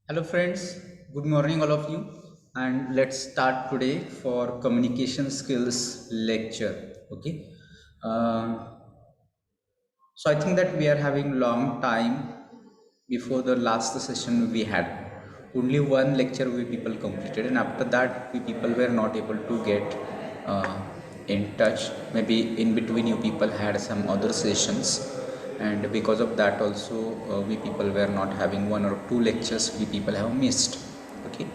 Hello, friends. Good morning, all of you. And let's start today for communication skills lecture. Okay. Uh, so I think that we are having long time before the last session we had. Only one lecture we people completed, and after that we people were not able to get in touch. Maybe in between you people had some other sessions, and because of that also we people were not having one or two lectures we people have missed. Okay.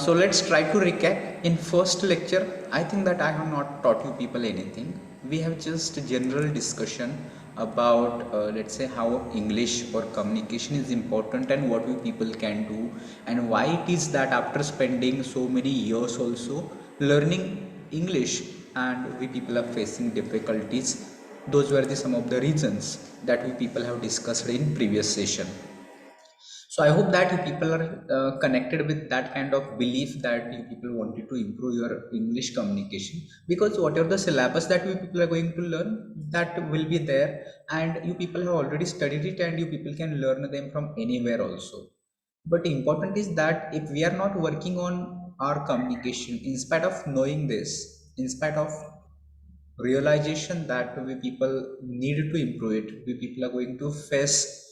So let's try to recap. In first lecture, I think that I have not taught you people anything. We have just general discussion about let's say how English or communication is important and what we people can do and why it is that after spending so many years also learning English and we people are facing difficulties. Those were some of the reasons that we people have discussed in previous session. So I hope that you people are connected with that kind of belief that you people wanted to improve your English communication, because whatever the syllabus that you people are going to learn, that will be there, and you people have already studied it and you people can learn them from anywhere also. But important is that if we are not working on our communication, in spite of knowing this, in spite of realization that we people need to improve it, we people are going to face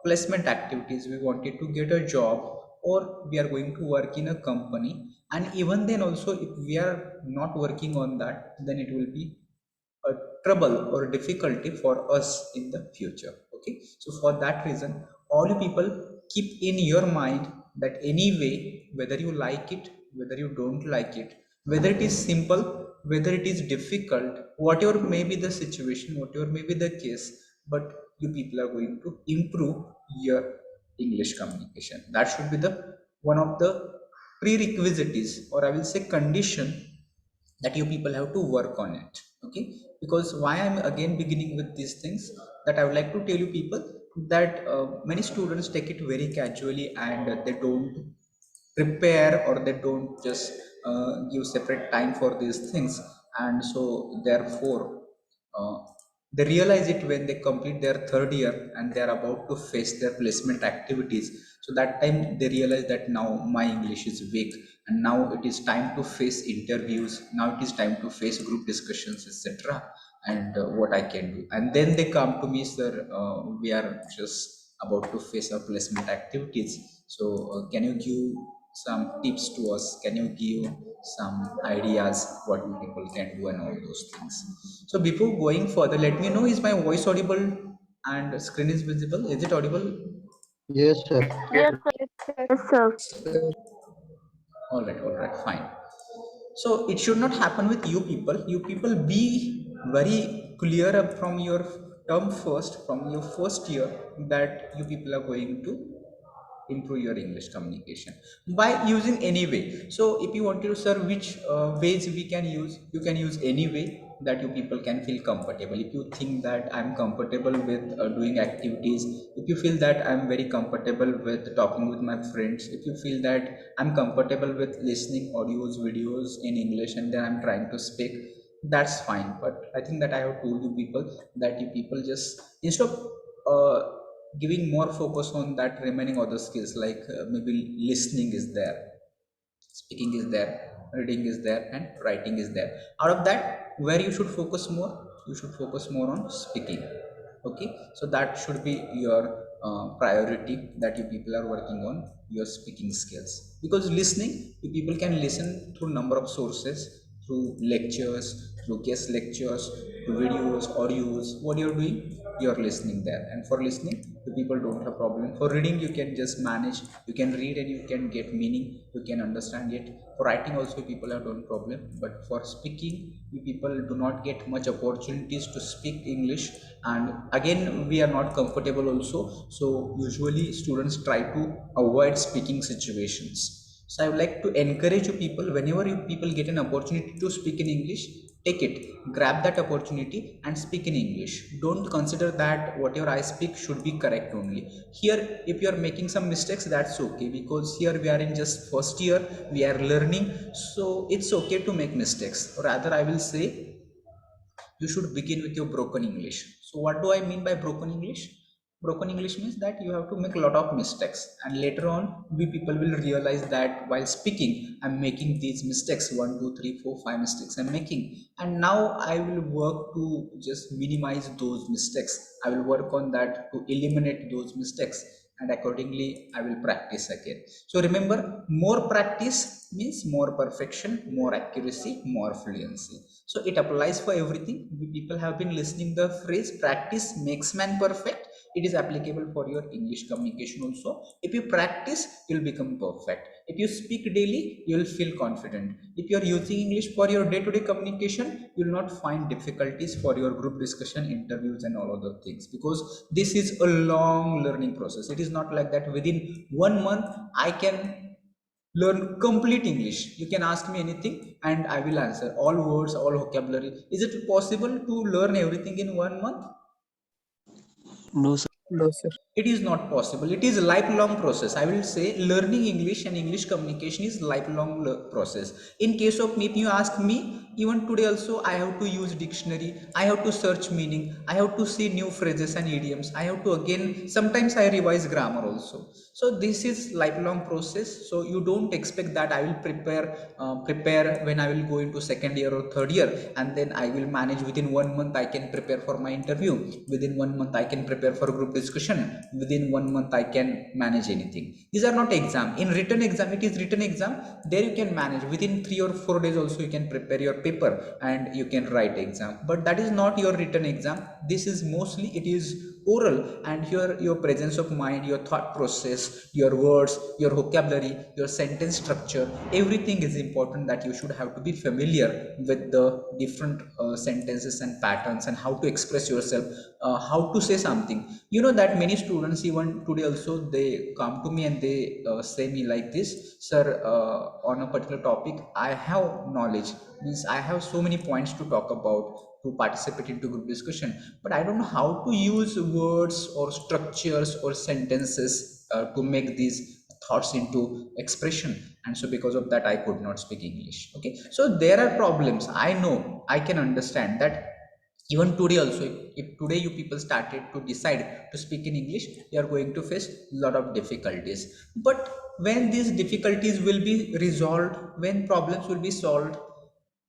placement activities, we wanted to get a job, or we are going to work in a company, and even then also if we are not working on that, then it will be a trouble or difficulty for us in the future. Okay, so for that reason, all you people keep in your mind that anyway, whether you like it, whether you don't like it, whether it is simple, whether it is difficult, whatever may be the situation, whatever may be the case, but you people are going to improve your English communication. That should be the one of the prerequisites, or I will say condition, that you people have to work on it. Okay, because why I'm again beginning with these things, that I would like to tell you people that many students take it very casually, and they don't prepare, or they don't just give separate time for these things, and so therefore uh, they realize it when they complete their third year and they are about to face their placement activities. So that time they realize that now my English is weak, and now it is time to face interviews, now it is time to face group discussions, etc. And what I can do, and then they come to me, sir, we are just about to face our placement activities, so can you give some tips to us, can you give some ideas what we people can do and all those things. So before going further, let me know, is my voice audible and screen is visible, is it audible? Yes, sir. Yes, sir. Yes, sir. All right, fine. So it should not happen with you people. You people be very clear up from your term first, from your first year, that you people are going to improve your English communication by using any way. So if you want to, sir, which ways we can use, you can use any way that you people can feel comfortable. If you think that I'm comfortable with doing activities, if you feel that I'm very comfortable with talking with my friends, if you feel that I'm comfortable with listening audios, videos in English, and then I'm trying to speak, that's fine. But I think that I have told you people that you people just, instead of uh, giving more focus on that remaining other skills, like maybe listening is there, speaking is there, reading is there, and writing is there. Out of that, where you should focus more, you should focus more on speaking. Okay, so that should be your priority, that you people are working on your speaking skills, because listening, you people can listen through number of sources, through lectures, through guest lectures, through videos, audios, what you're doing, you're listening there. And for listening, you people don't have problem. For reading, you can just manage, you can read and you can get meaning, you can understand it. For writing also, people have done problem. But for speaking, you people do not get much opportunities to speak English, and again we are not comfortable also, so usually students try to avoid speaking situations. So I would like to encourage you people, whenever you people get an opportunity to speak in English, take it, grab that opportunity and speak in English. Don't consider that whatever I speak should be correct only. Here, if you are making some mistakes, that's okay, because here we are in just first year, we are learning, so it's okay to make mistakes. Rather, I will say, you should begin with your broken English. So what do I mean by broken English? Broken English means that you have to make a lot of mistakes, and later on we people will realize that while speaking I'm making these mistakes, one two three four five mistakes I'm making, and now I will work to just minimize those mistakes. I will work on that to eliminate those mistakes, and accordingly I will practice again. So remember, more practice means more perfection, more accuracy, more fluency. So it applies for everything. We people have been listening the phrase practice makes man perfect. It is applicable for your English communication also. If you practice, you'll become perfect. If you speak daily, you'll feel confident. If you are using English for your day-to-day communication, you'll not find difficulties for your group discussion, interviews, and all other things, because this is a long learning process. It is not like that within 1 month I can learn complete English. You can ask me anything and I will answer all words, all vocabulary. Is it possible to learn everything in 1 month? No, sir. No, sir. It is not possible. It is a lifelong process. I will say learning English and English communication is lifelong process. In case of me, if you ask me, even today also I have to use dictionary, I have to search meaning, I have to see new phrases and idioms, I have to again, sometimes I revise grammar also. So this is lifelong process. So you don't expect that I will prepare when I will go into second year or third year, and then I will manage within 1 month I can prepare for my interview, within 1 month I can prepare for group discussion, within 1 month I can manage anything. These are not exam. In written exam, it is written exam, there you can manage within 3 or 4 days also, you can prepare your paper and you can write exam. But that is not your written exam. This is mostly, it is oral, and here your presence of mind, your thought process, your words, your vocabulary, your sentence structure, everything is important, that you should have to be familiar with the different sentences and patterns, and how to express yourself, how to say something. You know that many students even today also, they come to me and they say me like this, sir, on a particular topic I have knowledge, means I have so many points to talk about, to participate into group discussion, but I don't know how to use words or structures or sentences to make these thoughts into expression. And so because of that I could not speak English. Okay, so there are problems, I know, I can understand that. Even today also, if today you people started to decide to speak in English, you are going to face a lot of difficulties. But when these difficulties will be resolved, when problems will be solved,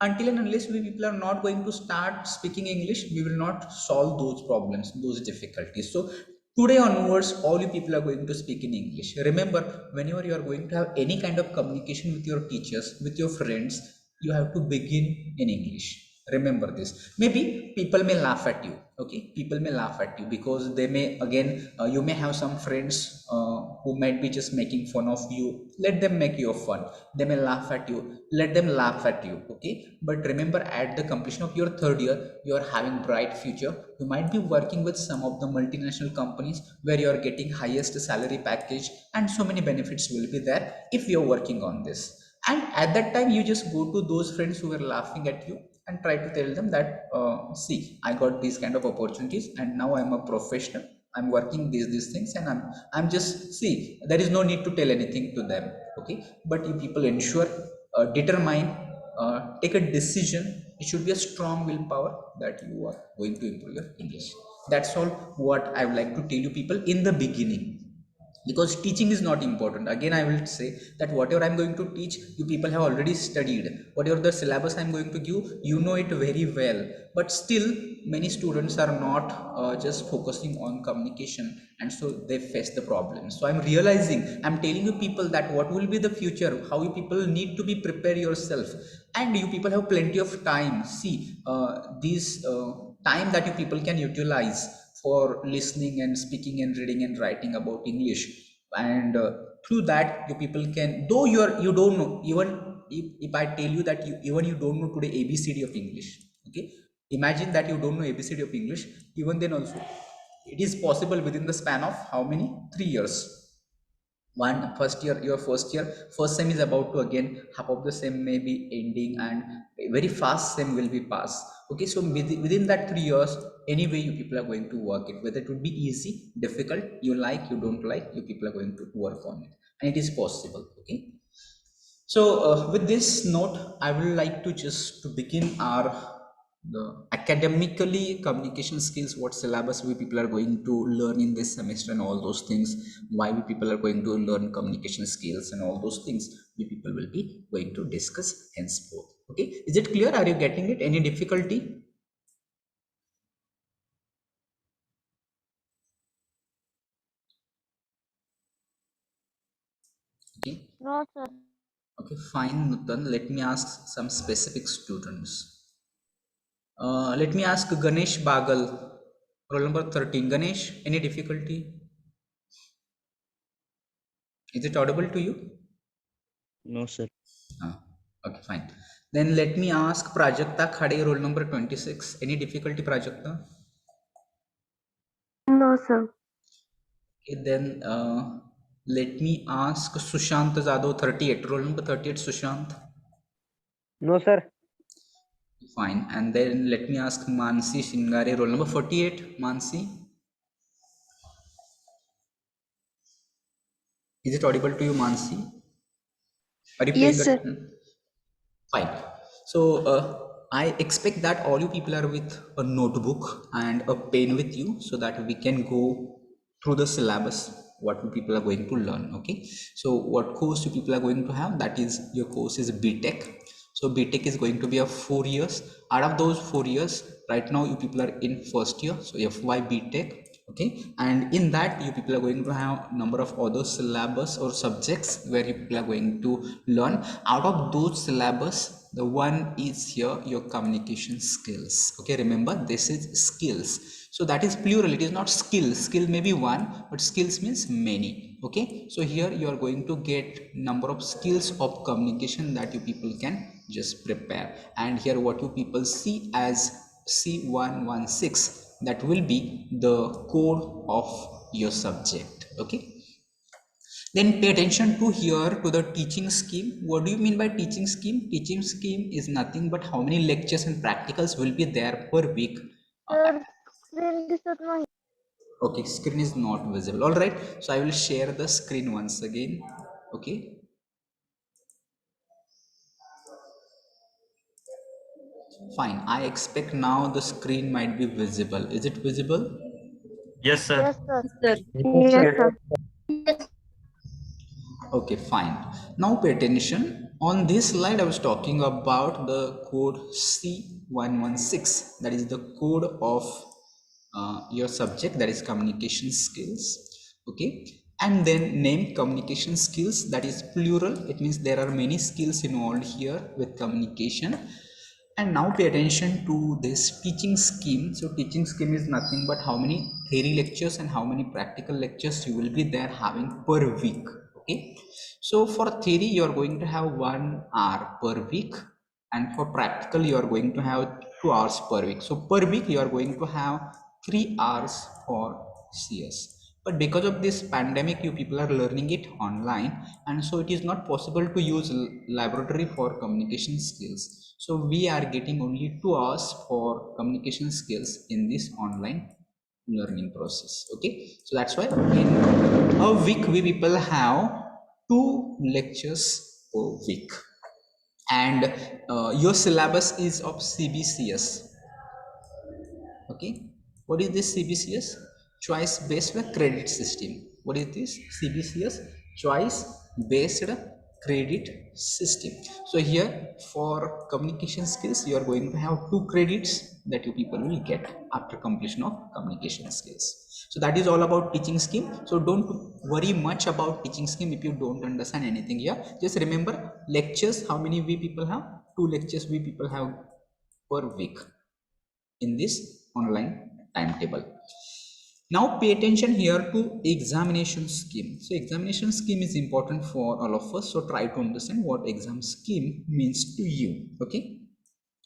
until and unless we people are not going to start speaking English, we will not solve those problems, those difficulties. So today onwards, all you people are going to speak in English. Remember, whenever you are going to have any kind of communication with your teachers, with your friends, you have to begin in English. Remember this. Maybe people may laugh at you. Okay, people may laugh at you because they may, again, you may have some friends who might be just making fun of you. Let them make you fun. They may laugh at you, let them laugh at you. Okay, but remember, at the completion of your third year, you are having bright future. You might be working with some of the multinational companies where you are getting highest salary package, and so many benefits will be there if you are working on this. And at that time, you just go to those friends who were laughing at you and try to tell them that, see, I got these kind of opportunities, and now I'm a professional, I'm working these things, and I'm just, see, there is no need to tell anything to them. Okay, but you people ensure, determine, take a decision. It should be a strong willpower that you are going to improve your English. That's all what I would like to tell you people in the beginning, because teaching is not important. Again, I will say that whatever I'm going to teach, you people have already studied. Whatever the syllabus I'm going to give, you know it very well. But still, many students are not just focusing on communication, and so they face the problems. So I'm realizing, I'm telling you people that what will be the future, how you people need to be prepare yourself. And you people have plenty of time. See, these time that you people can utilize for listening and speaking and reading and writing about English. And through that, you people can, though you don't know, even if I tell you that even you don't know today ABCD of English. Okay, imagine that you don't know ABCD of English. Even then also, it is possible within the span of how many, 3 years. One first year, your first year, first sem is about to, again, half of the sem may be ending, and a very fast sem will be passed. Okay, so within that 3 years, anyway, you people are going to work it, whether it would be easy, difficult, you like, you don't like, you people are going to work on it, and it is possible. Okay, so with this note, I would like to just to begin our the academically communication skills, what syllabus we people are going to learn in this semester and all those things, why we people are going to learn communication skills and all those things, we people will be going to discuss henceforth. Okay, is it clear? Are you getting it? Any difficulty? Okay. No, sir. Okay, fine, Nutan. Let me ask some specific students. Let me ask Ganesh Bagal, roll number 13. Ganesh, any difficulty? Is it audible to you? No, sir. Ah, okay, fine. Then let me ask Prajakta Khade, roll number 26. Any difficulty, Prajakta? No, sir. Okay, then let me ask Sushant Zado, 38. Roll number 38, Sushant. No, sir. Fine. And then let me ask Mansi Shingare, roll number 48. Mansi, is it audible to you, Mansi? Are you Yes, paying sir. attention? Fine. So I expect that all you people are with a notebook and a pen with you so that we can go through the syllabus what you people are going to learn. Okay. So what course you people are going to have? That is your course is BTech. So BTech is going to be a 4 years. Out of those 4 years, right now you people are in first year. So FY BTech. Okay, and in that you people are going to have number of other syllabus or subjects where you people are going to learn. Out of those syllabus, the one is here your communication skills. Okay, remember this is skills, so that is plural, it is not skill. Skill may be one, but skills means many. Okay, so here you are going to get number of skills of communication that you people can just prepare. And here what you people see as C116, that will be the code of your subject. Okay, then pay attention to here to the teaching scheme. What do you mean by teaching scheme? Teaching scheme is nothing but how many lectures and practicals will be there per week. Uh, sir screen दिसत नाही. okay, screen is not visible. All right, so I will share the screen once again. Okay, fine. I expect now the screen might be visible. Is it visible? Yes, sir. Yes, sir. Sir. Yes, sir. Okay, fine. Now pay attention. On this slide, I was talking about the code C116. That is the code of your subject, that is communication skills. Okay. And then name communication skills, that is plural. It means there are many skills involved here with communication. And now pay attention to this teaching scheme. So teaching scheme is nothing but how many theory lectures and how many practical lectures you will be there having per week. Okay, so for theory you are going to have 1 hour per week, and for practical you are going to have 2 hours per week. So per week you are going to have 3 hours for CS. But because of this pandemic, you people are learning it online, and so it is not possible to use laboratory for communication skills. So we are getting only 2 hours for communication skills in this online learning process. Okay, so that's why in a week we people have 2 lectures per week. And your syllabus is of CBCS. Okay, what is this CBCS? Choice based credit system. What is this CBCS? Choice based credit system. So here for communication skills you are going to have 2 credits that you people will get after completion of communication skills. So that is all about teaching scheme. So don't worry much about teaching scheme. If you don't understand anything here, just remember lectures, how many we people have? 2 lectures we people have per week in this online timetable. Now pay attention here to examination scheme. So examination scheme is important for all of us. So try to understand what exam scheme means to you. Okay.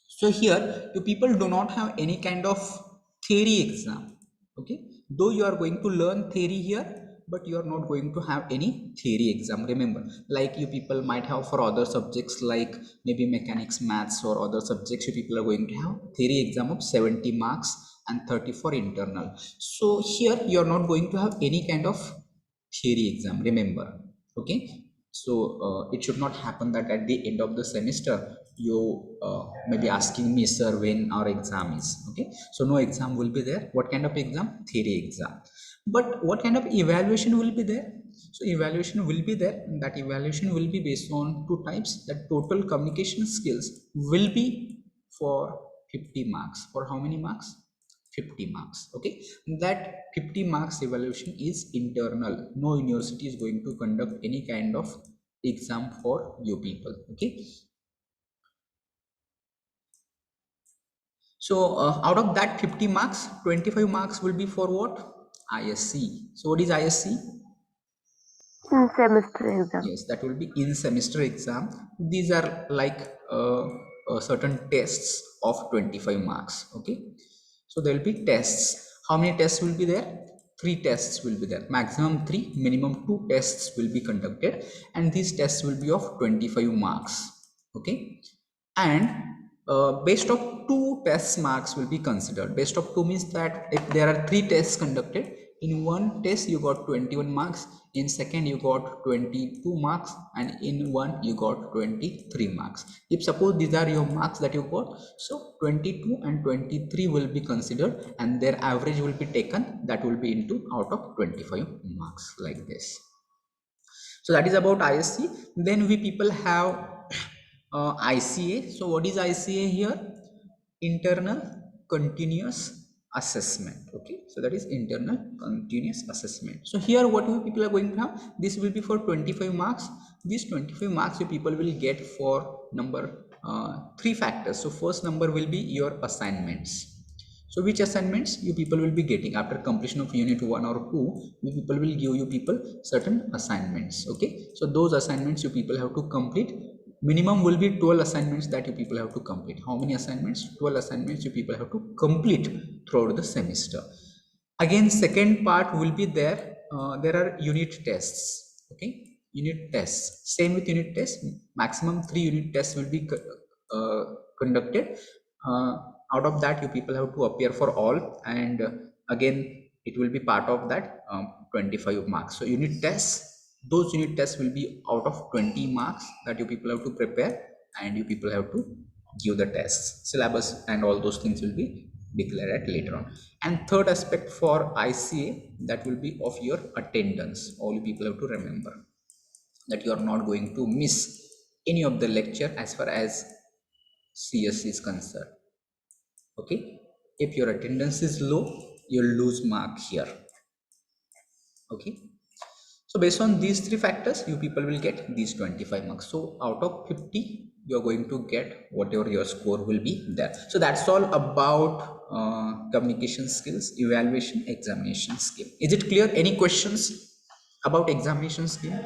So here you people do not have any kind of theory exam. Okay, though you are going to learn theory here, but you are not going to have any theory exam. Remember, like you people might have for other subjects like maybe mechanics, maths, or other subjects, you people are going to have theory exam of 70 marks and 30 for internal. So here you are not going to have any kind of theory exam. Remember, okay. So it should not happen that at the end of the semester you may be asking me, sir, when our exam is. Okay, so no exam will be there. What kind of exam? Theory exam. But what kind of evaluation will be there? So evaluation will be there. That evaluation will be based on two types. That total communication skills will be for 50 marks. For how many marks? 50 marks. Okay, that 50 marks evaluation is internal. No university is going to conduct any kind of exam for you people. Okay, so out of that 50 marks, 25 marks will be for what? ISC. So what is ISC? In semester exam. Yes, that will be in semester exam. These are like certain tests of 25 marks. Okay, so there will be tests. How many tests will be there? Three tests will be there. Maximum three, minimum two tests will be conducted, and these tests will be of 25 marks. Okay, and based of two test marks will be considered. Based of two means that if there are three tests conducted, in one test you got 21 marks, in second you got 22 marks, and in one you got 23 marks. If suppose these are your marks that you got, so 22 and 23 will be considered, and their average will be taken. That will be into out of 25 marks, like this. So that is about ISC. Then we people have ICA. So what is ICA here? Internal continuous assessment. Okay, so that is internal continuous assessment. So here what you people are going to have, this will be for 25 marks. These 25 marks you people will get for number three factors. So first number will be your assignments. So which assignments you people will be getting after completion of unit 1 or 2? You people will give you people certain assignments. Okay, so those assignments you people have to complete. Minimum will be 12 assignments that you people have to complete. How many assignments? 12 assignments you people have to complete throughout the semester. Again, second part will be there. There are unit tests. Okay, unit tests, same with unit tests. Maximum 3 unit tests will be uh, conducted. uh, Out of that you people have to appear for all, and again it will be part of that 25 marks. So unit tests, those unit tests will be out of 20 marks that you people have to prepare, and you people have to give the tests. Syllabus and all those things will be declared at later on. And third aspect for ICA, that will be of your attendance. All you people have to remember that you are not going to miss any of the lecture as far as CS is concerned. Okay, if your attendance is low, you'll lose mark here. Okay, so based on these three factors you people will get these 25 marks. So out of 50 you're going to get whatever your score will be there. So that's all about communication skills evaluation examination skill. Is it clear? Any questions about examination skill?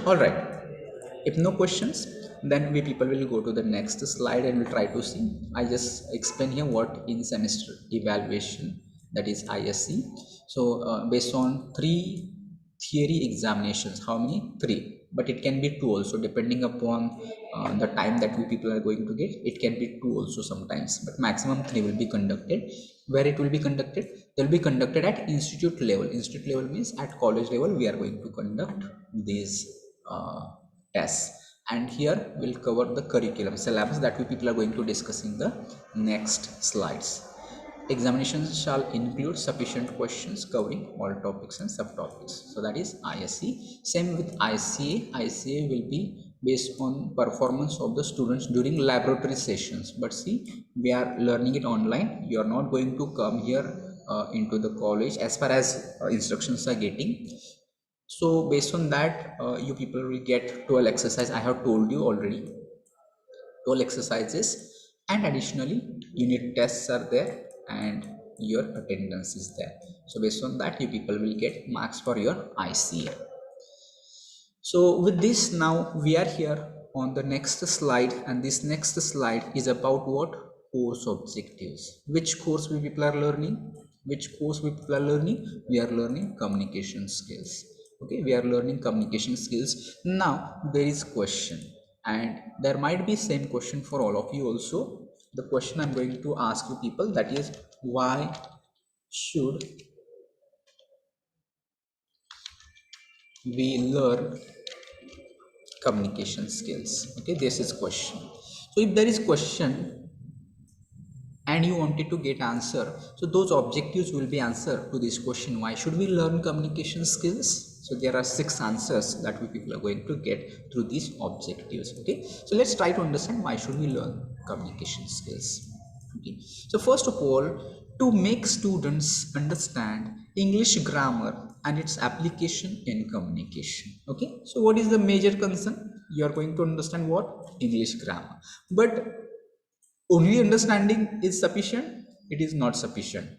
All right, if no questions, then we people will go to the next slide and we'll try to see. I just explain here what in semester evaluation, that is ISC. So based on three theory examinations. How many? Three, but it can be two also, depending upon the time that we people are going to get. It can be two also sometimes, but maximum three will be conducted. Where it will be conducted? They'll be conducted at institute level. Institute level means at college level we are going to conduct these uh, tests. And here we'll cover the curriculum syllabus that we people are going to discuss in the next slides. Examinations shall include sufficient questions covering all topics and subtopics. So that is ISC. Same with ICA. ICA will be based on performance of the students during laboratory sessions. But see, we are learning it online. You are not going to come here into the college as far as instructions are getting. So based on that, you people will get 12 exercise. I have told you already 12 exercises, and additionally unit tests are there and your attendance is there. So based on that you people will get marks for your ICA. So with this, now we are here on the next slide, and this next slide is about what? Course objectives. Which course we people are learning? Which course we people are learning? We are learning communication skills. Okay, we are learning communication skills. Now there is question, and there might be same question for all of you also. The question I'm going to ask you people, that is, why should we learn communication skills? Okay, this is question. So if there is question and you wanted to get answer, so those objectives will be answer to this question, why should we learn communication skills? So there are 6 answers that we people are going to get through these objectives. Okay, so let's try to understand why should we learn communication skills. Okay, so first of all, to make students understand English grammar and its application in communication. Okay, so what is the major concern? You are going to understand what? English grammar. But only understanding is sufficient? It is not sufficient.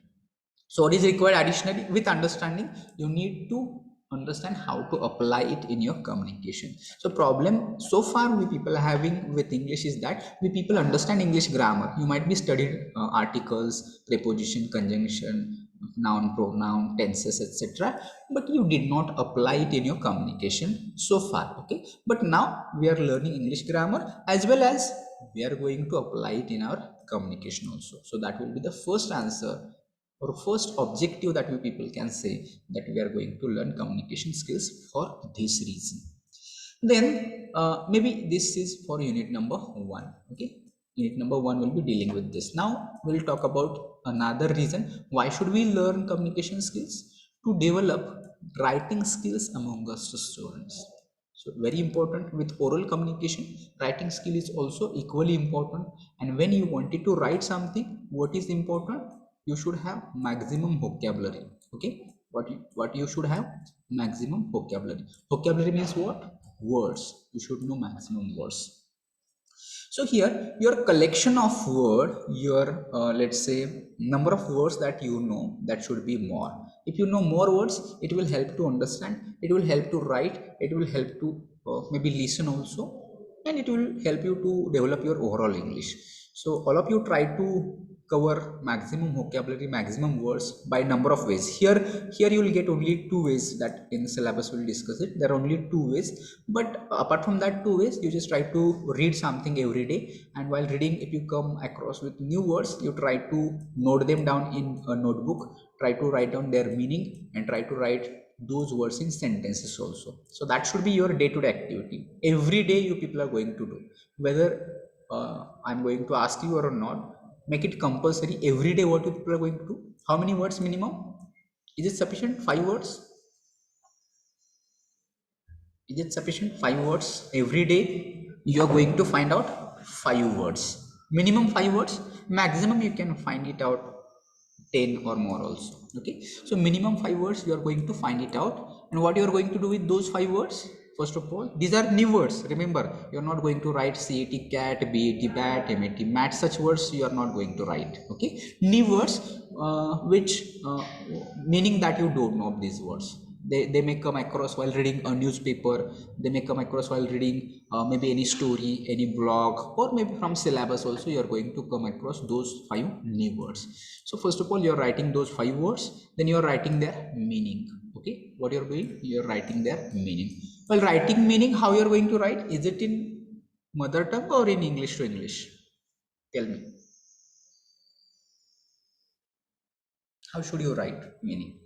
So what is required additionally? With understanding, you need to understand how to apply it in your communication. So problem so far we people are having with English is that we people understand English grammar. You might be studied articles, preposition, conjunction, noun, pronoun, tenses, etc., but you did not apply it in your communication so far. Okay, but now we are learning English grammar as well as we are going to apply it in our communication also. So that will be the first answer or first objective that we people can say, that we are going to learn communication skills for this reason. Then maybe this is for unit number 1. Okay, unit number 1 will be dealing with this. Now we'll talk about another reason why should we learn communication skills: to develop writing skills among us students. So very important. With oral communication, writing skill is also equally important. And when you wanted to write something, what is important? You should have maximum vocabulary. Okay, what you should have? Maximum vocabulary. Vocabulary means what? Words. You should know maximum words. So here your collection of word, your let's say number of words that you know, that should be more. If you know more words, it will help to understand, it will help to write, it will help to maybe listen also, and it will help you to develop your overall English. So all of you try to cover maximum vocabulary, maximum words by number of ways. Here you will get only 2 ways, that in the syllabus we'll discuss it. There are only 2 ways, but apart from that 2 ways, you just try to read something every day, and while reading, if you come across with new words, you try to note them down in a notebook, try to write down their meaning, and try to write those words in sentences also. So that should be your day-to-day activity. Every day you people are going to do, whether I'm going to ask you or not, make it compulsory every day. What you people are going to do? How many words minimum? Is it sufficient? 5 words? Is it sufficient? 5 words every day. You are going to find out 5 words, minimum 5 words. Maximum you can find it out 10 or more also. Okay, so minimum 5 words you are going to find it out. And what you are going to do with those 5 words? First of all, these are new words. Remember, you are not going to write cat, bat, mat, such words you are not going to write. Okay, new words, which meaning that you don't know of these words. They may come across while reading a newspaper, they may come across while reading maybe any story, any blog, or maybe from syllabus also you are going to come across those 5 new words. So first of all, you are writing those 5 words, then you are writing their meaning. Okay, what you are doing? You are writing their meaning. Well, writing meaning, how you are going to write? Is it in mother tongue or in English to English? Tell me. How should you write meaning?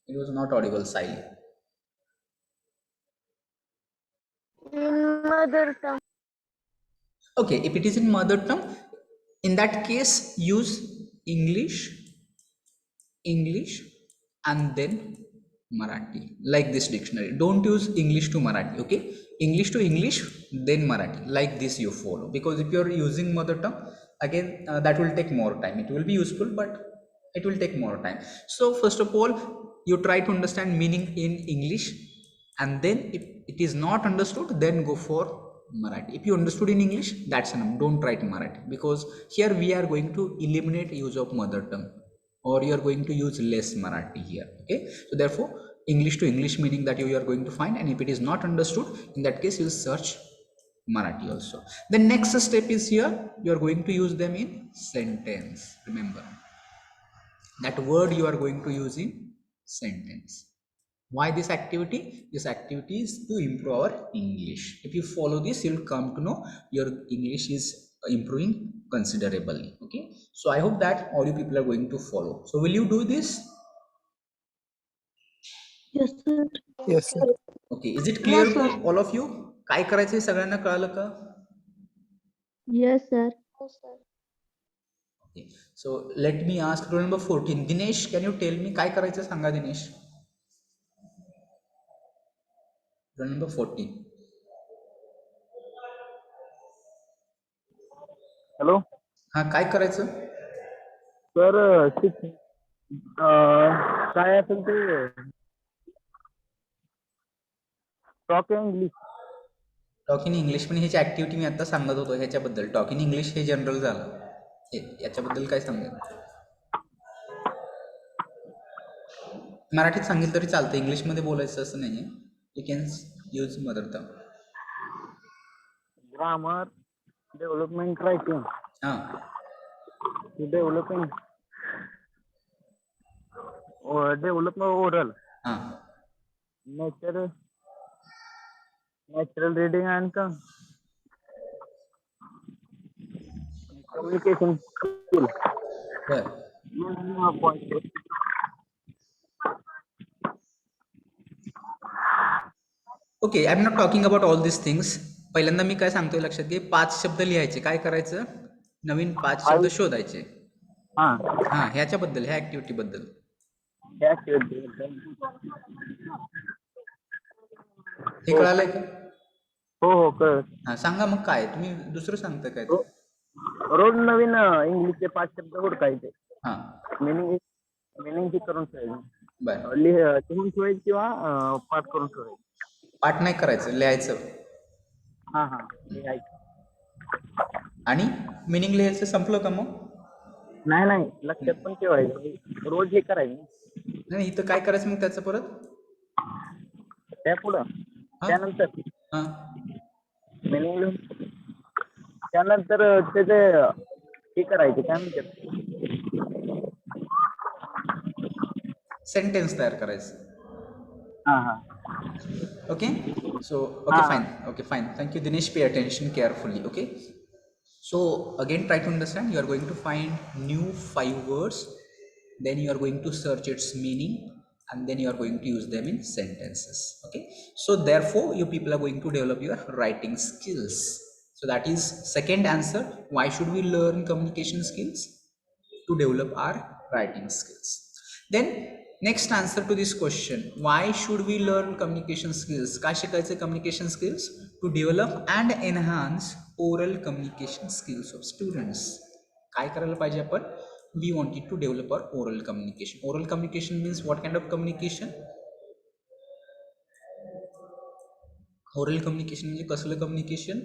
It was not audible, silent. In mother tongue. Okay, if it is in mother tongue, in that case use English, English, and then Marathi, like this dictionary. Don't use English to Marathi. Okay, English to English, then Marathi, like this you follow. Because if you are using mother tongue, again that will take more time. It will be useful, but it will take more time. So first of all, you try to understand meaning in English, and then if it is not understood, then go for Marathi. If you understood in English, that's enough. Don't write Marathi, because here we are going to eliminate use of mother tongue, or you are going to use less Marathi here. Okay, so therefore English to English meaning that you are going to find, and if it is not understood, in that case you search Marathi also. The next step is here, you are going to use them in sentence. Remember that word you are going to use in sentence. Why this activity? This activity is to improve our English. If you follow this, you'll come to know your English is improving considerably. Okay, so I hope that all you people are going to follow. So will you do this? Yes, sir. Yes, sir. Okay, is it No, clear to sir. All of you? काय करायचंय सगळ्यांना कळालं का? Yes, sir. Okay, so let me ask roll number 14. Dinesh, can you tell me काय करायचं सांगा Dinesh. Roll number 14. Hello हा, काय करायचं? सर काय असेल ते talk English. Talk in English, पण ह्याची ऍक्टिव्हिटी मी आता सांगत होतो ह्याच्याबद्दल. टॉक इन इंग्लिश हे जनरल झालं, हे याच्याबद्दल काय सांगेल? मराठीत सांगेल तरी चालतं, इंग्लिशमध्ये बोलायचं असं नाही आहे. You can use mother tongue. Grammar, development writing, हां, डेव्हलपमेंट ओरल, हां, natural reading and communication skill. बरं. Okay, I am not talking about all this things. पहिल्यांदा मी काय सांगतोय लक्षात घे, 5 शब्द लिहायचे. काय करायचं? नवीन 5 शब्द शोधायचे. हां हां, ह्याच्याबद्दल, ह्या ऍक्टिव्हिटीबद्दल. हे कळालंय का? हो हो कळ. हां, सांगा मग काय, तुम्ही दुसरं सांगता काय ते? रोज नवीन इंग्लिशचे 5 शब्द हुडकायचे. हां, मिनिंग करून ठेवायचे. बरं. लिहून ठेवायचे किंवा पाठ करून ठेवायचे. पाठ नाही करायचं, लिहायचं. हां लिहायचं. आणि मिनिंग लिहायचं, संपलं का मग? नाही लक्षात पण ठेवायचं. रोज हे करायचं. नाही, इथं काय करायचं मग त्याचं परत? त्या पुढं हां, त्यानंतर हां, मिनिंग लिहून त्यानंतर त्याचे हे करायचे. काय म्हणतात? सेंटेन्स तयार करायचं. हां Okay, so okay fine, thank you Dinesh, pay attention carefully. Okay, so again try to understand. You are going to find new 5 words, then you are going to search its meaning, and then you are going to use them in sentences. Okay, so therefore you people are going to develop your writing skills. So that is second answer. Why should we learn communication skills? To develop our writing skills. Then next answer to this question, why should we learn communication skills? काय शिकायचे communication skills? To develop and enhance oral communication skills of students. काय करायला पाहिजे आपण? We wanted to develop our oral communication. Oral communication means what kind of communication? Oral communication म्हणजे कसलं communication?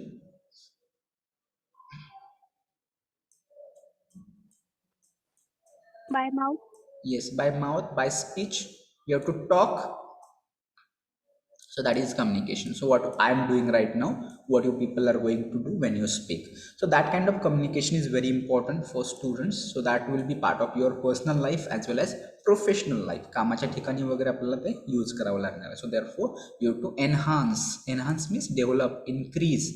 By mouth. Yes, by mouth, by speech. You have to talk. So that is communication. So what I am doing right now, what you people are going to do when you speak. So that kind of communication is very important for students. So that will be part of your personal life as well as professional life. कामाच्या ठिकाणी वगैरे आपल्याला ते use करावं लागणार आहे. So therefore you have to enhance. Enhance means develop, increase,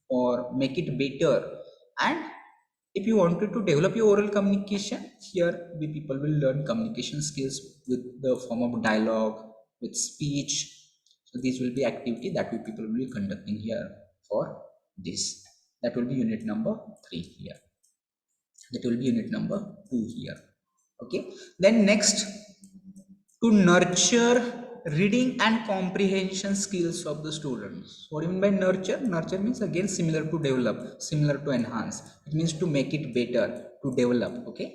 or make it better. And if you wanted to develop your oral communication, here we people will learn communication skills with the form of dialogue, with speech. So these will be activity that we people will be conducting here for this. That will be unit number 3 here. That will be unit number 2 here. Okay. Then next, to nurture reading and comprehension skills of the students. What do you mean by nurture? Nurture means again similar to develop, similar to enhance. It means to make it better, to develop. Okay.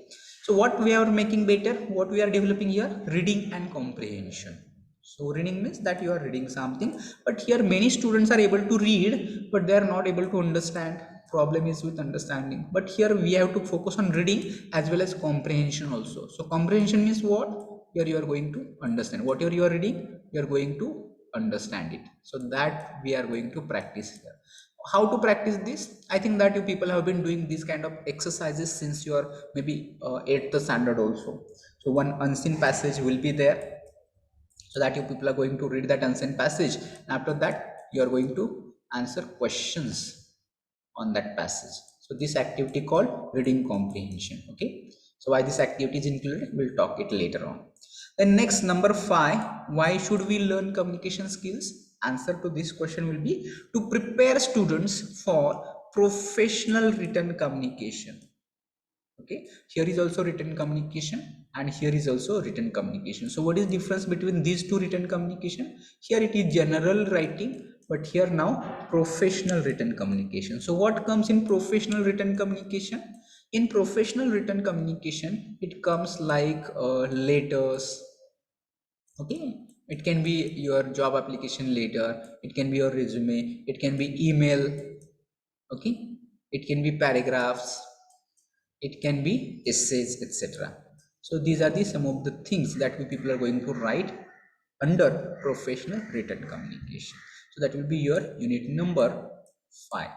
So what we are making better, what we are developing here? Reading and comprehension. So reading means that you are reading something, but here many students are able to read, but they are not able to understand. Problem is with understanding. But here we have to focus on reading as well as comprehension also. So comprehension means what? Here you are going to understand. Whatever you are reading, you are going to understand it. So that we are going to practice here. How to practice this? I think that you people have been doing these kind of exercises since your maybe 8th standard also. So one unseen passage will be there, so that you people are going to read that unseen passage. After that you are going to answer questions on that passage. So this activity called reading comprehension. Okay, so why this activity is included, we'll talk it later on. Then next, number 5, why should we learn communication skills? Answer to this question will be to prepare students for professional written communication. Okay, here is also written communication and here is also written communication. So what is difference between these two written communication? Here it is general writing, but here now professional written communication. So what comes in professional written communication? In professional written communication, it comes like letters. Okay, it can be your job application letter, it can be your resume, it can be email. Okay, it can be paragraphs, it can be essays, etc. So these are the some of the things that we people are going to write under professional written communication. So that will be your unit number 5.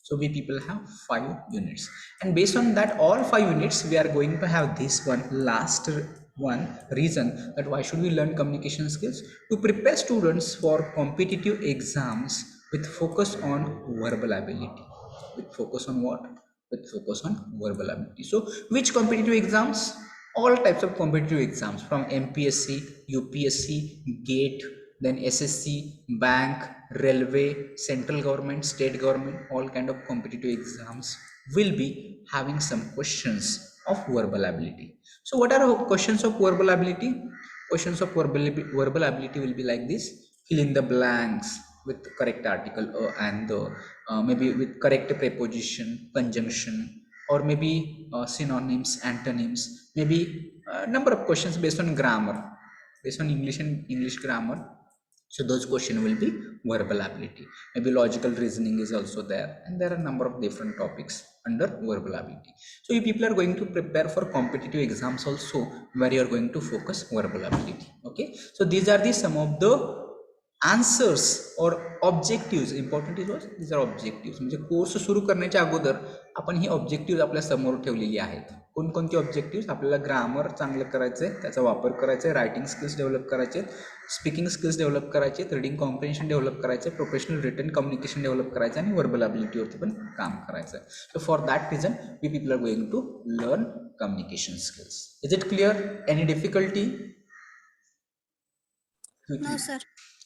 So we people have 5 units, and based on that all 5 units we are going to have this one last one reason that why should we learn communication skills: to prepare students for competitive exams with focus on verbal ability. With focus on what? With focus on verbal ability. So which competitive exams? All types of competitive exams, from MPSC, UPSC, GATE, then SSC, bank, railway, central government, state government, all kind of competitive exams will be having some questions of verbal ability. So what are questions of verbal ability? Questions of verbal ability will be like this: fill in the blanks with correct article and the maybe with correct preposition, conjunction, or maybe synonyms, antonyms, maybe number of questions based on grammar, based on English and English grammar. So those questions will be verbal ability. Maybe logical reasoning is also there, and there are a number of different topics under verbal ability. So you people are going to prepare for competitive exams also, where you are going to focus verbal ability. Okay, so these are the some of the answers or objectives. Important is what? These are objectives. म्हणजे course सुरू करण्याच्या अगोदर आपण ही objective आपल्या समोर ठेवलेली आहेत. कोणकोणती ऑब्जेक्टिव्ह? आपल्याला ग्रामर चांगलं करायचं आहे, त्याचा वापर करायचा आहे, रायटिंग स्किल्स डेव्हलप करायचे, स्पीकिंग स्किल्स डेव्हलप करायचे, रीडिंग कॉम्प्रिहेन्शन डेव्हलप करायचे, प्रोफेशनल रिटन कम्युनिकेशन डेव्हलप करायचं आणि वर्बल ॲबिलिटीवरती पण काम करायचं आहे. So for that reason we people are going to learn communication skills. Is it clear? Any difficulty? No, sir.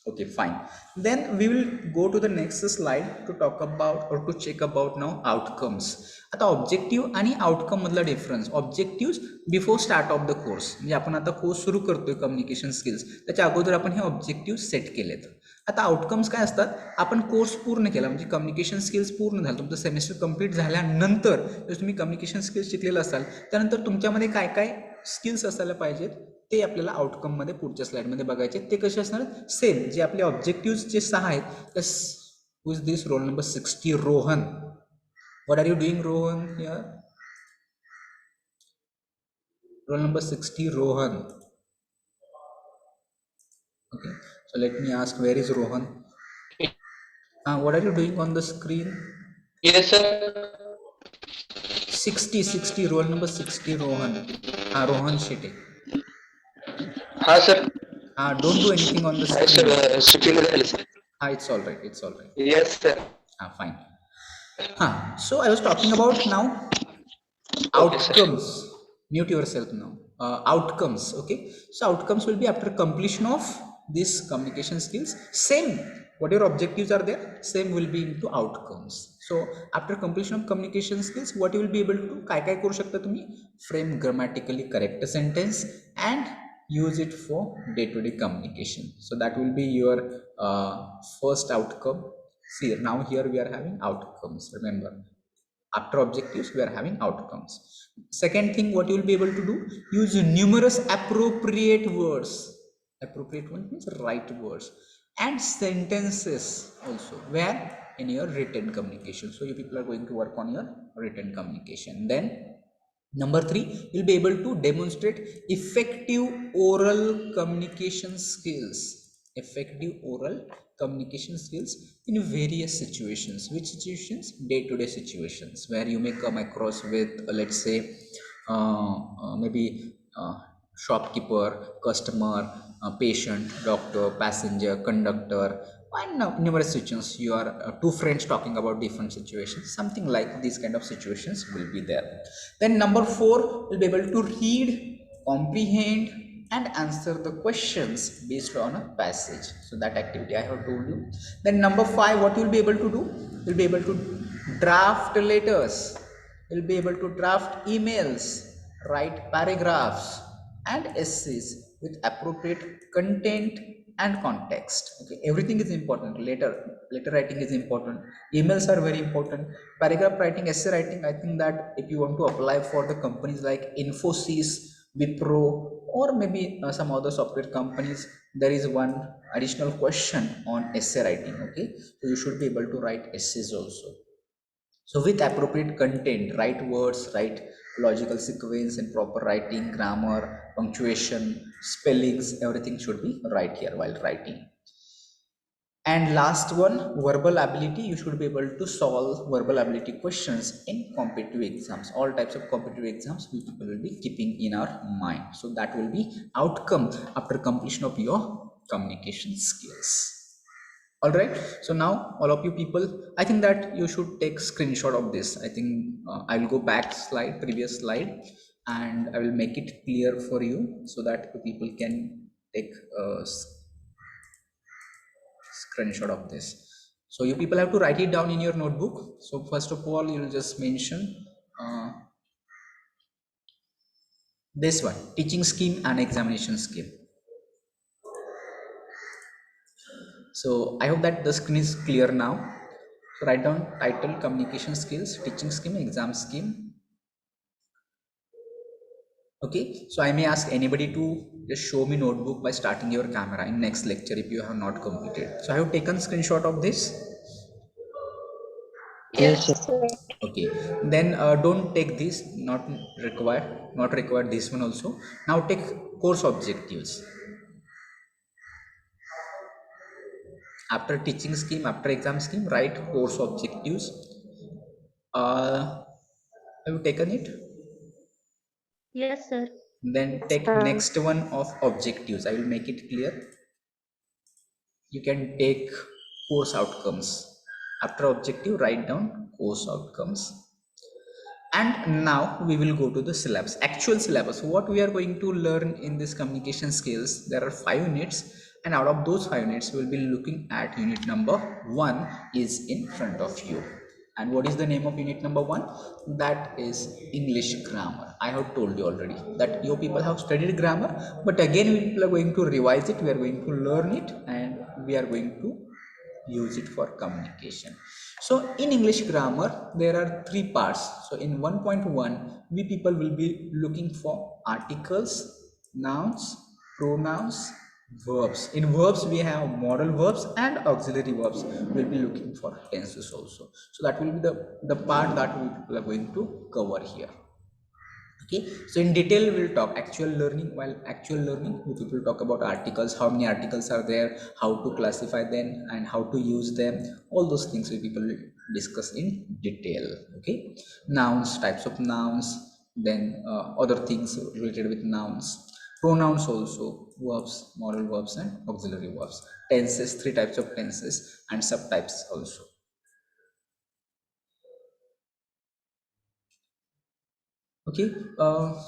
Okay, fine. Then we will go to the next slide to talk about or to check about now outcomes. आता objective आणि outcome मधला difference. Objective before start of the course, म्हणजे आपण आता course सुरू करतोय communication skills, त्याच्या अगोदर आपण हे ऑब्जेक्टिव्ह सेट केलेत. आता आउटकम्स काय असतात? आपण कोर्स पूर्ण केला म्हणजे कम्युनिकेशन स्किल्स पूर्ण झालं, तुमचं सेमेस्टर कंप्लीट झाल्यानंतर जर तुम्ही कम्युनिकेशन स्किल्स शिकलेलं असाल, त्यानंतर तुमच्यामध्ये काय काय स्किल्स असायला पाहिजेत ते आपल्याला आउटकम मध्ये पुढच्या स्लाइडमध्ये बघायचे. ते कसे असणार? सेम जे आपले ऑब्जेक्टिव्ह जे 6 आहेत. Who is this? Roll number 60 Rohan. What are you doing Rohan here? Roll number 60 Rohan. Okay, so let me ask, where is Rohan? What are you doing on the screen? Yes, sir. 60, roll number 60, Rohan. Rohan Shete. हाँ sir. Don't do anything on the sir screen. सुट्टी मध्ये आले sir. It's all right. It's all right. Yes, sir. Fine. So I was talking about now outcomes. Mute yourself now. Outcomes. Okay. So outcomes will be after completion of this communication skills. Same. What your objectives are there, same will be into outcomes. So after completion of communication skills, what you will be able to do? काय काय करू शकता तुम्ही? Frame grammatically correct sentence and use it for day-to-day communication. So that will be your first outcome. See, now here we are having outcomes. Remember, after objectives we are having outcomes. Second thing, what you will be able to do? Use numerous appropriate words. Appropriate one means right words and sentences also, where? In your written communication. So you people are going to work on your written communication. Then number 3, you'll be able to demonstrate effective oral communication skills. Effective oral communication skills in various situations. Which situations? Day-to-day situations, where you may come across with let's say maybe shopkeeper, customer, patient, doctor, passenger, conductor, and numerous situations. You are two friends talking about different situations, something like these kind of situations will be there. Then number 4, you'll be able to read, comprehend and answer the questions based on a passage. So that activity I have told you. Then number 5, what you'll be able to do? You'll be able to draft letters. You'll be able to draft emails, write paragraphs and essays with appropriate content and context. Okay, everything is important. Letter writing is important, emails are very important, paragraph writing, essay writing. I think that if you want to apply for the companies like Infosys, Wipro, or maybe some other software companies, there is one additional question on essay writing. Okay, so you should be able to write essays also. So with appropriate content, right words, right logical sequence and proper writing, grammar, punctuation, spellings, everything should be right here while writing. And last one, verbal ability. You should be able to solve verbal ability questions in competitive exams. All types of competitive exams we people will be keeping in our mind. So that will be outcome after completion of your communication skills. All right, so now all of you people, I think that you should take screenshot of this. I think I will go back slide, previous slide, and I will make it clear for you so that the people can take a screenshot of this. So you people have to write it down in your notebook. So first of all, you will just mention this one, teaching scheme and examination scheme. So I hope that the screen is clear now. So write down title, communication skills, teaching scheme, exam scheme. Okay, so I may ask anybody to just show me notebook by starting your camera in next lecture if you have not completed. So I have taken screenshot of this. Yes, sir. Okay, then don't take this, not required this one also. Now take course objectives. After teaching scheme, after exam scheme, write course objectives. Have you taken it? Yes, sir. Then take next one of objectives. I will make it clear. You can take course outcomes. After objective, write down course outcomes. And now we will go to the syllabus, actual syllabus. What we are going to learn in this communication skills, there are 5 units, and out of those 5 units we will be looking at unit number 1 is in front of you. And what is the name of unit number 1? That is English grammar. I have told you already that you people have studied grammar, but again we are going to revise it, we are going to learn it, and we are going to use it for communication. So in English grammar there are 3 parts. So in 1.1 we people will be looking for articles, nouns, pronouns, verbs. In verbs we have modal verbs and auxiliary verbs. We'll be looking for tenses also. So that will be the part that we people are going to cover here. Okay, so in detail we'll talk actual learning. While actual learning we will talk about articles, how many articles are there, how to classify them, and how to use them. All those things we people will discuss in detail. Okay, nouns, types of nouns, then other things related with nouns, pronouns also, verbs, modal verbs and auxiliary verbs, tenses, 3 types of tenses and subtypes also. Okay,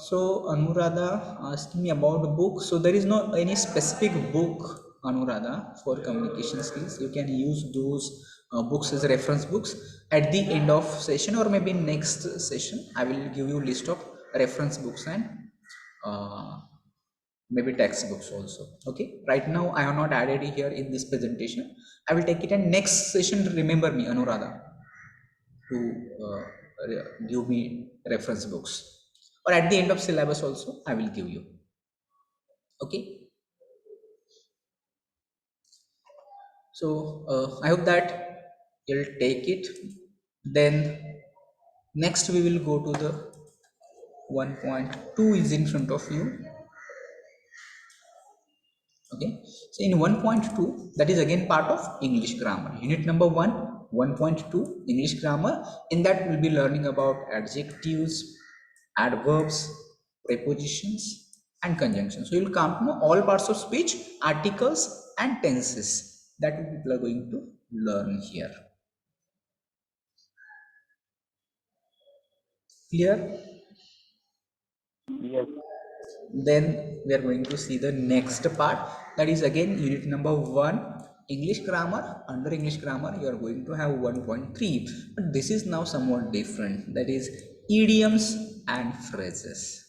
so Anuradha asked me about the book. So there is no any specific book, Anuradha, for communication skills. You can use those books as reference books at the end of session, or maybe next session. I will give you list of reference books and uh, maybe textbooks also. Okay, right now I have not added it here in this presentation. I will take it and next session. Remember me, Anuradha, to give me reference books, or at the end of syllabus also I will give you. Okay, so I hope that you'll take it. Then next we will go to the 1.2 is in front of you. Okay, so in 1.2, that is again part of English grammar, unit number 1, 1.2 English grammar. In that we'll be learning about adjectives, adverbs, prepositions and conjunctions. So you'll come to know all parts of speech, articles and tenses that we people are going to learn here. Clear? Yes. Then we are going to see the next part, that is again unit number 1, English grammar. Under English grammar you are going to have 1.3, but this is now somewhat different, that is idioms and phrases.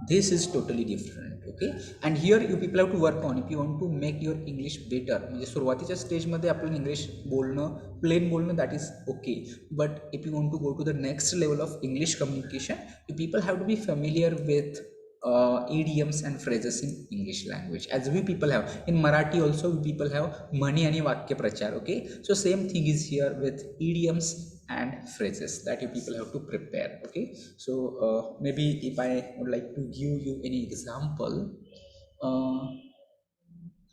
This is totally different. Okay, and here you people have to work on, if you want to make your English better, म्हणजे सुरुवातीच्या stage मध्ये आपल्याला English बोलणं, plane बोलणं, that is okay, but if you want to go to the next level of English communication, you people have to be familiar with idioms and phrases in English language, as we people have in Marathi also. We people have म्हणी आणि वाक्य प्रचार. Okay, so same thing is here with idioms and phrases that you people have to prepare. Okay, so maybe if I would like to give you any example, uh,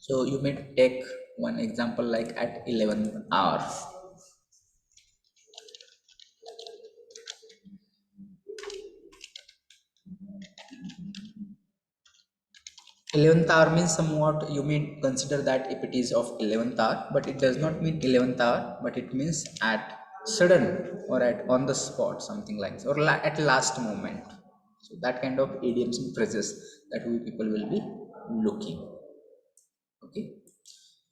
so you may take one example like at 11th hour. 11th hour means somewhat you may consider that if it is of 11th hour, but it does not mean 11th hour, but it means at sudden or at on the spot, something like this, or at last moment. So that kind of idioms and phrases that we people will be looking. Okay,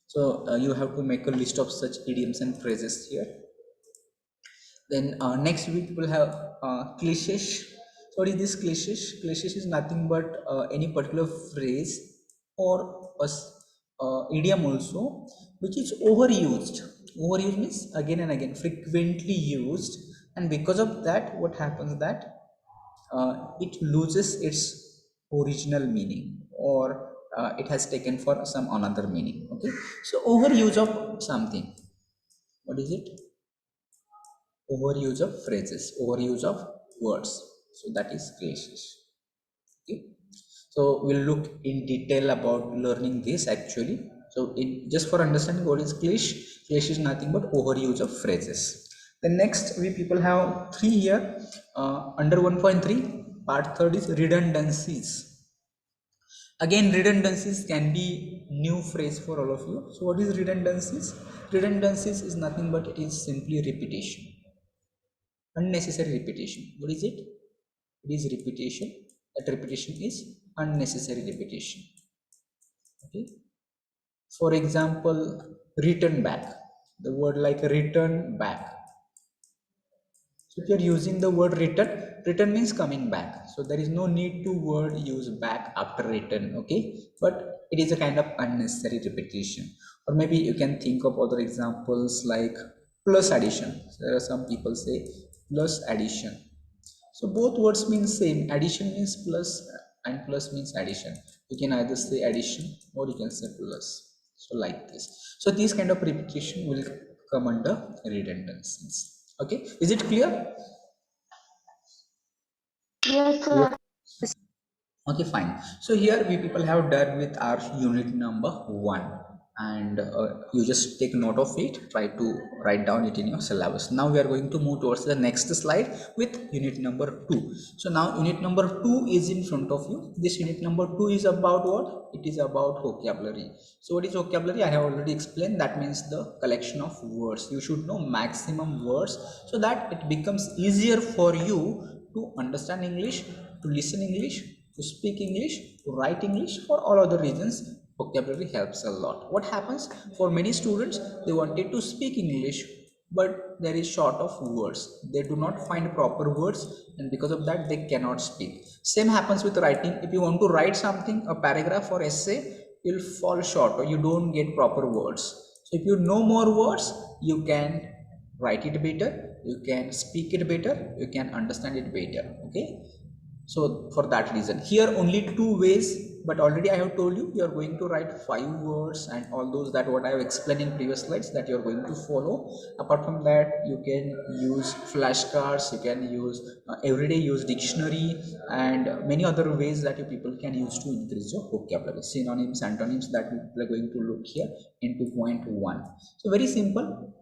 so you have to make a list of such idioms and phrases here. Then next week we will have cliches. So what is this cliches? Cliches is nothing but any particular phrase or idiom also which is overused. Overused means again and again, frequently used, and because of that, what happens that it loses its original meaning, or it has taken for some another meaning. Okay, so overuse of something. What is it? Overuse of phrases, overuse of words, so that is cliches. Okay, so we'll look in detail about learning this actually. So in just for understanding what is cliche, cliche is nothing but overuse of phrases. The next we people have three here, under 1.3 part third is redundancies. Again, redundancies can be new phrase for all of you. So what is redundancies? Redundancies is nothing but it is simply repetition, unnecessary repetition. What is it? It is repetition. That repetition is unnecessary repetition. Okay, for example, return back, the word like return back. So if you are using the word return, return means coming back, so there is no need to word use back after return. Okay, but it is a kind of unnecessary repetition. Or maybe you can think of other examples like plus addition. So there are some people say plus addition. So both words mean same. Addition means plus and plus means addition. You can either say addition or you can say plus. So like this. So this kind of repetition will come under redundancies. Okay, is it clear? Yes, sir. Okay, fine. So here we people have done with our unit number 1, and you just take note of it, try to write down it in your syllabus. Now we are going to move towards the next slide with unit number 2. So now unit number 2 is in front of you. This unit number 2 is about what? It is about vocabulary. So what is vocabulary? I have already explained. That means the collection of words. You should know maximum words so that it becomes easier for you to understand English, to listen English, to speak English, to write English. For all other reasons, vocabulary helps a lot. What happens for many students, they wanted to speak English, but there is short of words. They do not find proper words, and because of that, they cannot speak. Same happens with writing. If you want to write something, a paragraph or essay, you'll fall short or you don't get proper words. So if you know more words, you can write it better, you can speak it better, you can understand it better. Okay, so for that reason, here only two ways, but already I have told you, you are going to write 5 words and all those that what I have explained in previous slides that you are going to follow. Apart from that, you can use flashcards, you can use everyday use dictionary, and many other ways that you people can use to increase your vocabulary. Synonyms, antonyms, that we are going to look here in 2.1. So very simple.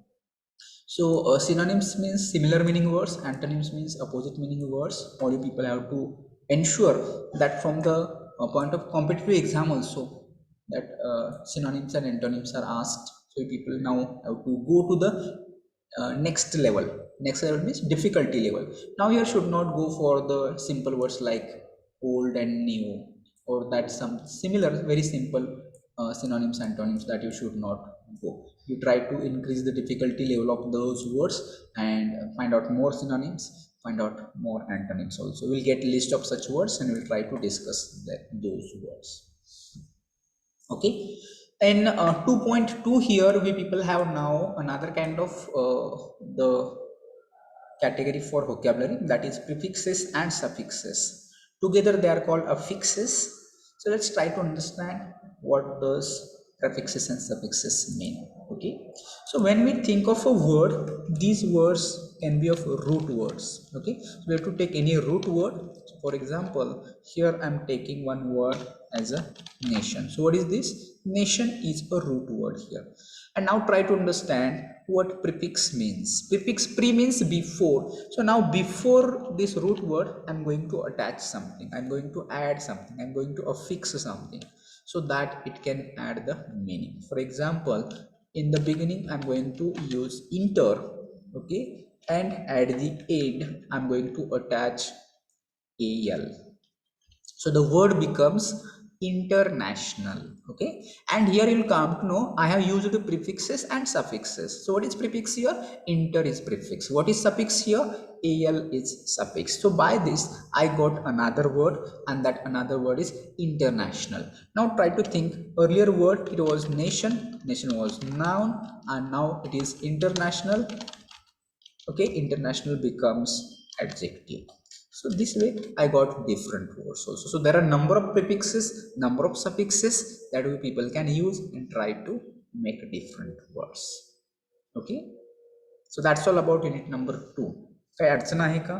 So synonyms means similar meaning words, antonyms means opposite meaning words. All you people have to ensure that from the point of competitive exam also, that synonyms and antonyms are asked. So you people now have to go to the next level. Next level means difficulty level. Now here should not go for the simple words like old and new, or that some similar very simple synonyms antonyms that you should not go. You try to increase the difficulty level of those words and find out more synonyms, find out more antonyms also. We'll get a list of such words and we'll try to discuss those words. Okay, and 2.2 here we people have now another kind of the category for vocabulary, that is prefixes and suffixes. Together they are called affixes. So let's try to understand what does prefixes and suffixes mean. Okay, so when we think of a word, these words can be of root words. Okay, so we have to take any root word. So for example, here I'm taking one word as a nation. So what is this? Nation is a root word here. And now try to understand what prefix means. Prefix, pre means before. So now before this root word, I'm going to attach something, I'm going to add something, I'm going to affix something, so that it can add the meaning. For example, in the beginning I'm going to use inter, okay, and at the end I'm going to attach al. So the word becomes international. Okay, and here you'll come to know I have used the prefixes and suffixes. So what is prefix here? Inter is prefix. What is suffix here? Al is suffix. So by this I got another word, and that another word is international. Now try to think, earlier word it was nation, nation was noun, and now it is international. Okay, international becomes adjective. So this way I got different words also. So there are number of prefixes, number of suffixes that we people can use and try to make different words. Okay, so that's all about unit number 2. काय अडचण आहे का?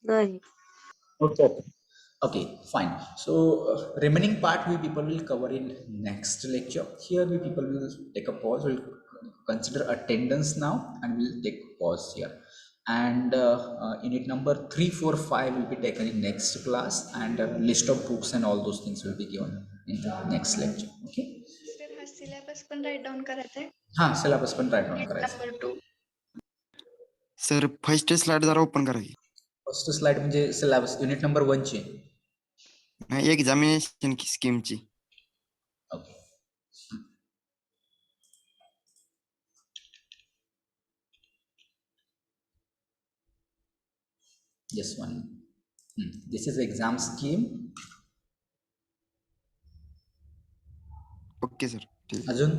नाही. हो sir. Okay, fine. So remaining part we people will cover in next lecture. Here we people will take a pause, we'll consider attendance now, and we'll take pause here. And unit number 3, 4, 5 will be taken in next class, and list of books and all those things will be given in the next lecture. Okay. Sir हा syllabus पण write down करायचा आहे. हाँ, syllabus पण write down करायचं. Number 2 sir first slide जरा open करा की. फर्स्ट स्लाइड म्हणजे सिलेबस युनिट नंबर 1 ची. नाही, एक्झामिनेशन स्कीमची. Okay. This one. This is exam scheme. Okay sir, ठीक. अजून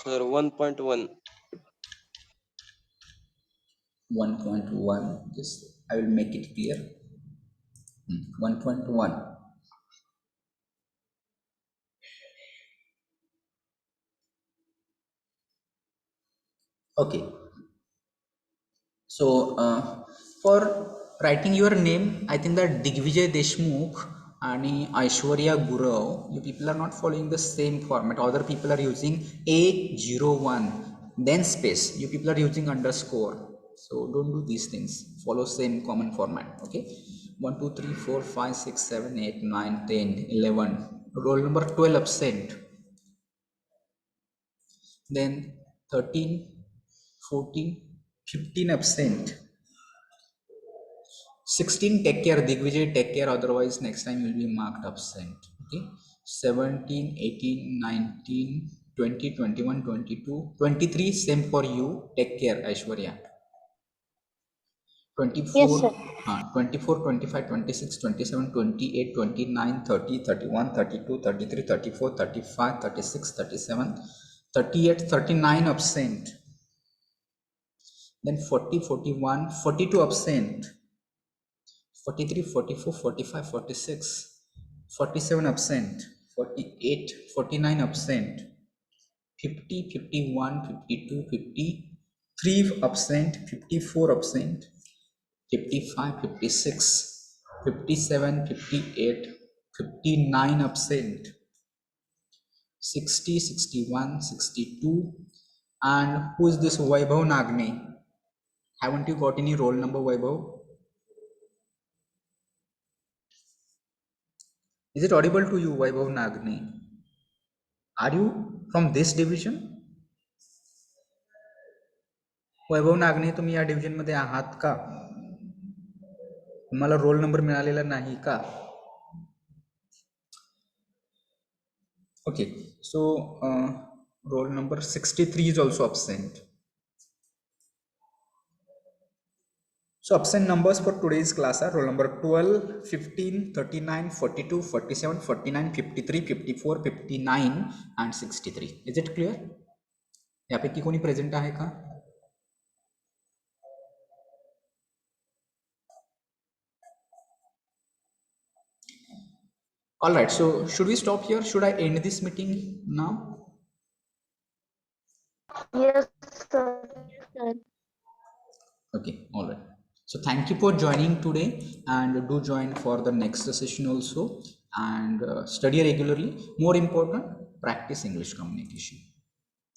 sir 1.1 1.1, just I will make it clear. 1.1. Okay, so for writing your name, I think that Digvijay Deshmukh and Aishwarya Gurav, you people are not following the same format. Other people are using A01 then space, you people are using underscore. So don't do these things, follow same common format. Okay, 1 2 3 4 5 6 7 8 9 10 11, roll number 12 absent, then 13 14 15 absent, 16 take care, Digvijay take care, otherwise next time you will be marked absent. Okay, 17 18 19 20 21 22 23, same for you, take care Aishwarya. 24, Yes, sir. 24 25 26 27 28 29 30 31 32 33 34 35 36 37 38 39 absent, then 40 41 42 absent, 43 44 45 46 47 absent, 48 49 absent, 50 51 52 53 absent, 54 absent, 55 56 57 58 59 absent, 60 61 62. And who is this Vaibhav Nagne? Haven't you got any roll number, Vaibhav? Is it audible to you, Vaibhav Nagne? Are you from this division? वैभव नागणे, तुम्ही या division मध्ये आहात का? तुम्हाला roll number मिळालेला नाही का? Okay, so roll number 63 is also absent. So absent numbers for today's class are roll number 12, 15, 39, 42, 47, 49, 53, 54, 59 and 63. Is it clear? यापैकी कोणी प्रेझेंट आहे का? All right, so should we stop here? Should I end this meeting now? Yes, sir. Sir. Okay, all right. So thank you for joining today, and do join for the next session also, and study regularly. More important, practice English communication.